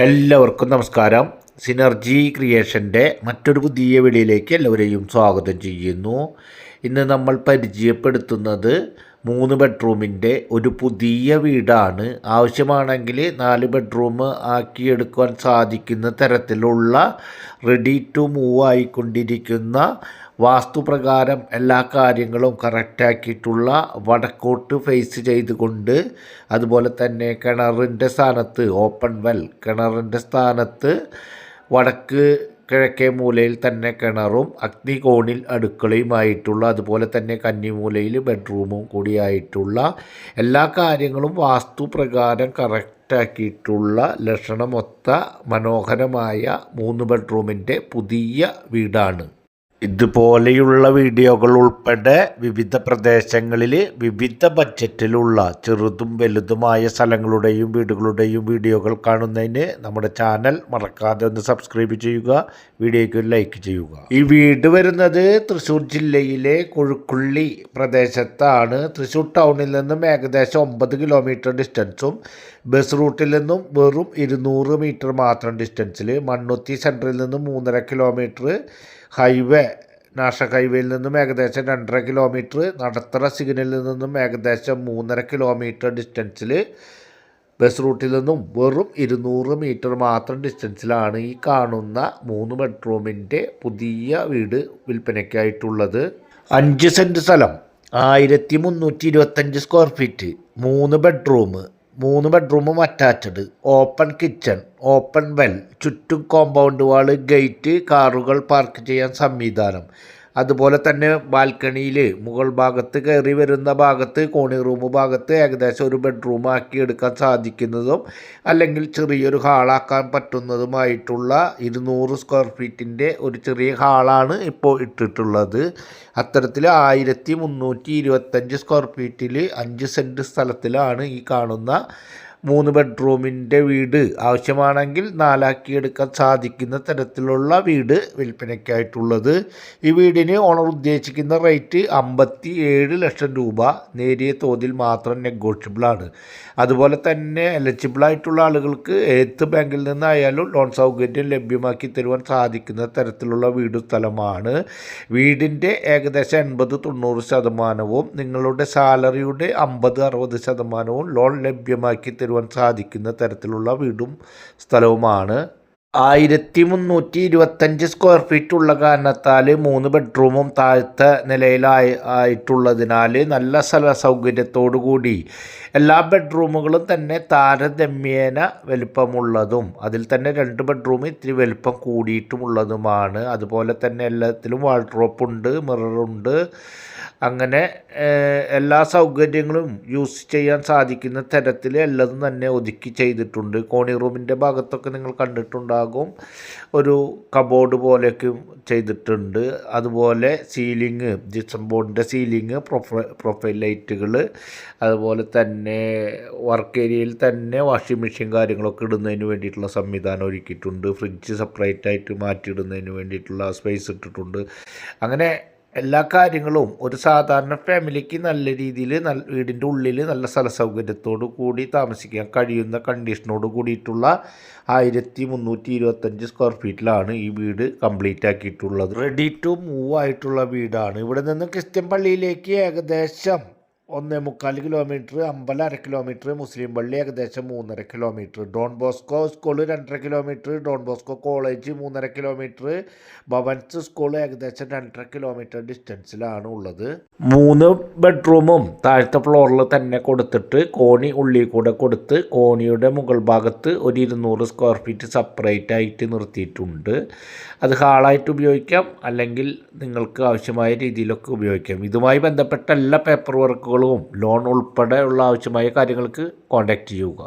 എല്ലാവർക്കും നമസ്കാരം. സിനർജി ക്രിയേഷൻ്റെ മറ്റൊരു പുതിയ വീഡിയോയിലേക്ക് എല്ലാവരെയും സ്വാഗതം ചെയ്യുന്നു. ഇന്ന് നമ്മൾ പരിചയപ്പെടുത്തുന്നത് 3 ബെഡ്റൂമിൻ്റെ ഒരു പുതിയ വീടാണ്. ആവശ്യമാണെങ്കിൽ 4 ബെഡ്റൂം ആക്കിയെടുക്കുവാൻ സാധിക്കുന്ന തരത്തിലുള്ള റെഡി ടു മൂവ് ആയിക്കൊണ്ടിരിക്കുന്ന വാസ്തുപ്രകാരം എല്ലാ കാര്യങ്ങളും കറക്റ്റാക്കിയിട്ടുള്ള വടക്കോട്ട് ഫേസ് ചെയ്തുകൊണ്ട്, അതുപോലെ തന്നെ കിണറിൻ്റെ സ്ഥാനത്ത് ഓപ്പൺ വെൽ, കിണറിൻ്റെ സ്ഥാനത്ത് വടക്ക് കിഴക്കേ മൂലയിൽ തന്നെ കിണറും അഗ്നികോണിൽ അടുക്കളയുമായിട്ടുള്ള, അതുപോലെ തന്നെ കന്നിമൂലയിൽ ബെഡ്റൂമും കൂടിയായിട്ടുള്ള എല്ലാ കാര്യങ്ങളും വാസ്തുപ്രകാരം കറക്റ്റാക്കിയിട്ടുള്ള ലക്ഷണമൊത്ത മനോഹരമായ 3 ബെഡ്റൂമിൻ്റെ പുതിയ വീടാണ്. ഇതുപോലെയുള്ള വീഡിയോകൾ ഉൾപ്പെടെ വിവിധ പ്രദേശങ്ങളിൽ വിവിധ ബഡ്ജറ്റിലുള്ള ചെറുതും വലുതുമായ സ്ഥലങ്ങളുടെയും വീടുകളുടെയും വീഡിയോകൾ കാണുന്നതിന് നമ്മുടെ ചാനൽ മറക്കാതെ ഒന്ന് സബ്സ്ക്രൈബ് ചെയ്യുക, വീഡിയോയ്ക്ക് ലൈക്ക് ചെയ്യുക. ഈ വീട് വരുന്നത് തൃശ്ശൂർ ജില്ലയിലെ കൊഴുക്കുള്ളി പ്രദേശത്താണ്. തൃശ്ശൂർ ടൗണിൽ നിന്നും ഏകദേശം 9 കിലോമീറ്റർ ഡിസ്റ്റൻസും ബസ് റൂട്ടിൽ നിന്നും വെറും 200 മീറ്റർ മാത്രം ഡിസ്റ്റൻസിൽ, മണ്ണുത്തി സെൻറ്ററിൽ നിന്നും 3.5 കിലോമീറ്റർ, ഹൈവേ നാഷണൽ ഹൈവേയിൽ നിന്നും ഏകദേശം 2.5 കിലോമീറ്റർ, നടത്തറ സിഗ്നലിൽ നിന്നും ഏകദേശം 3.5 കിലോമീറ്റർ ഡിസ്റ്റൻസിൽ, ബസ് റൂട്ടിൽ നിന്നും വെറും 200 മീറ്റർ മാത്രം ഡിസ്റ്റൻസിലാണ് ഈ കാണുന്ന 3 ബെഡ്റൂമിൻ്റെ പുതിയ വീട് വിൽപ്പനയ്ക്കായിട്ടുള്ളത്. 5 സെൻറ്റ് സ്ഥലം, 1325 സ്ക്വയർ ഫീറ്റ്, 3 ബെഡ്റൂമും attached, open kitchen, open well, ചുറ്റും കോമ്പൗണ്ട് വാള്, ഗേറ്റ്, കാറുകൾ പാർക്ക് ചെയ്യാൻ സംവിധാനം, അതുപോലെ തന്നെ ബാൽക്കണിയിൽ മുകൾ ഭാഗത്ത് കയറി വരുന്ന ഭാഗത്ത് കോണി റൂം ഭാഗത്ത് ഏകദേശം ഒരു ബെഡ്റൂം ആക്കി എടുക്കാൻ സാധിക്കുന്നതും അല്ലെങ്കിൽ ചെറിയൊരു ഹാളാക്കാൻ പറ്റുന്നതുമായിട്ടുള്ള 200 സ്ക്വയർ ഫീറ്റിൻ്റെ ഒരു ചെറിയ ഹാളാണ് ഇപ്പോൾ ഇട്ടിട്ടുള്ളത്. അത്തരത്തിൽ 1325 സ്ക്വയർ ഫീറ്റിൽ 5 സെൻറ്റ് സ്ഥലത്തിലാണ് ഈ കാണുന്ന 3 ബെഡ്റൂമിൻ്റെ വീട് ആവശ്യമാണെങ്കിൽ 4 ആക്കിയെടുക്കാൻ സാധിക്കുന്ന തരത്തിലുള്ള വീട് വിൽപ്പനയ്ക്കായിട്ടുള്ളത്. ഈ വീടിന് ഓണർ ഉദ്ദേശിക്കുന്ന റേറ്റ് 57 ലക്ഷം രൂപ. നേരിയ തോതിൽ മാത്രം നെഗോഷ്യബിളാണ്. അതുപോലെ തന്നെ എലിജിബിളായിട്ടുള്ള ആളുകൾക്ക് ഏത് ബാങ്കിൽ നിന്നായാലും ലോൺ സൗകര്യം ലഭ്യമാക്കി തരുവാൻ സാധിക്കുന്ന തരത്തിലുള്ള വീട് സ്ഥലമാണ്. വീടിൻ്റെ ഏകദേശം 80-90% നിങ്ങളുടെ സാലറിയുടെ 50-60% ലോൺ ലഭ്യമാക്കി തരുവാൻ സാധിക്കുന്ന തരത്തിലുള്ള വീടും സ്ഥലവുമാണ്. 1325 സ്ക്വയർ ഫീറ്റ് ഉള്ള കാരണത്താൽ 3 ബെഡ്റൂമും താഴത്തെ നിലയിലായിട്ടുള്ളതിനാൽ നല്ല സ്ഥല സൗകര്യത്തോടു കൂടി എല്ലാ ബെഡ്റൂമുകളും തന്നെ താരതമ്യേന വലിപ്പമുള്ളതും അതിൽ തന്നെ 2 ബെഡ്റൂം ഇത്തിരി വലിപ്പം കൂടിയിട്ടുമുള്ളതുമാണ്. അതുപോലെ തന്നെ എല്ലാത്തിലും വാൾഡ്രോപ്പുണ്ട്, മിററുണ്ട്, അങ്ങനെ എല്ലാ സൗകര്യങ്ങളും യൂസ് ചെയ്യാൻ സാധിക്കുന്ന തരത്തിൽ എല്ലതും തന്നെ ഒതുക്കി ചെയ്തിട്ടുണ്ട്. കോണി റൂമിൻ്റെ ഭാഗത്തൊക്കെ നിങ്ങൾ കണ്ടിട്ടുണ്ടാകും, ഒരു കബോർഡ് പോലെയൊക്കെ ചെയ്തിട്ടുണ്ട്. അതുപോലെ സീലിംഗ്, ജിപ്സം ബോർഡിൻ്റെ സീലിംഗ്, പ്രൊഫൈൽ ലൈറ്റുകൾ, അതുപോലെ തന്നെ വർക്ക് ഏരിയയിൽ തന്നെ വാഷിംഗ് മെഷീൻ കാര്യങ്ങളൊക്കെ ഇടുന്നതിന് വേണ്ടിയിട്ടുള്ള സംവിധാനം ഒരുക്കിയിട്ടുണ്ട്. ഫ്രിഡ്ജ് സെപ്പറേറ്റ് ആയിട്ട് മാറ്റിയിടുന്നതിന് വേണ്ടിയിട്ടുള്ള സ്പേസ് ഇട്ടിട്ടുണ്ട്. അങ്ങനെ എല്ലാ കാര്യങ്ങളും ഒരു സാധാരണ ഫാമിലിക്ക് നല്ല രീതിയിൽ വീടിൻ്റെ ഉള്ളിൽ നല്ല സ്ഥല സൗകര്യത്തോടു കൂടി താമസിക്കാൻ കഴിയുന്ന കണ്ടീഷനോട് കൂടിയിട്ടുള്ള 1325 സ്ക്വയർ ഫീറ്റിലാണ് ഈ വീട് കംപ്ലീറ്റ് ആക്കിയിട്ടുള്ളത്. റെഡി ടു മൂവ് ആയിട്ടുള്ള വീടാണ്. ഇവിടെ നിന്ന് ക്രിസ്ത്യൻ പള്ളിയിലേക്ക് ഏകദേശം 1.25 കിലോമീറ്റർ, അമ്പലം 1/2 കിലോമീറ്റർ, മുസ്ലിം പള്ളി ഏകദേശം 3.5 kilometre, Don Bosco school 2.5 kilometre, Don Bosco college 3.5 kilometre, Bhavans school ഏകദേശം 2.5 കിലോമീറ്റർ ഡിസ്റ്റൻസിലാണ് ഉള്ളത്. 3 ബെഡ്റൂമും താഴത്തെ ഫ്ലോറിൽ തന്നെ കൊടുത്തിട്ട് കോണി ഉള്ളിൽ കൂടെ കൊടുത്ത് കോണിയുടെ മുകൾ ഭാഗത്ത് ഒരു 200 സ്ക്വയർ ഫീറ്റ് സെപ്പറേറ്റ് ആയിട്ട് നിർത്തിയിട്ടുണ്ട്. അത് ഹാളായിട്ട് ഉപയോഗിക്കാം, അല്ലെങ്കിൽ നിങ്ങൾക്ക് ആവശ്യമായ രീതിയിലൊക്കെ ഉപയോഗിക്കാം. ഇതുമായി ബന്ധപ്പെട്ട എല്ലാ പേപ്പർ വർക്കുകളും ലോൺ ഉൾപ്പെടെയുള്ള ആവശ്യമായ കാര്യങ്ങൾക്ക് കോൺടാക്റ്റ് ചെയ്യുക.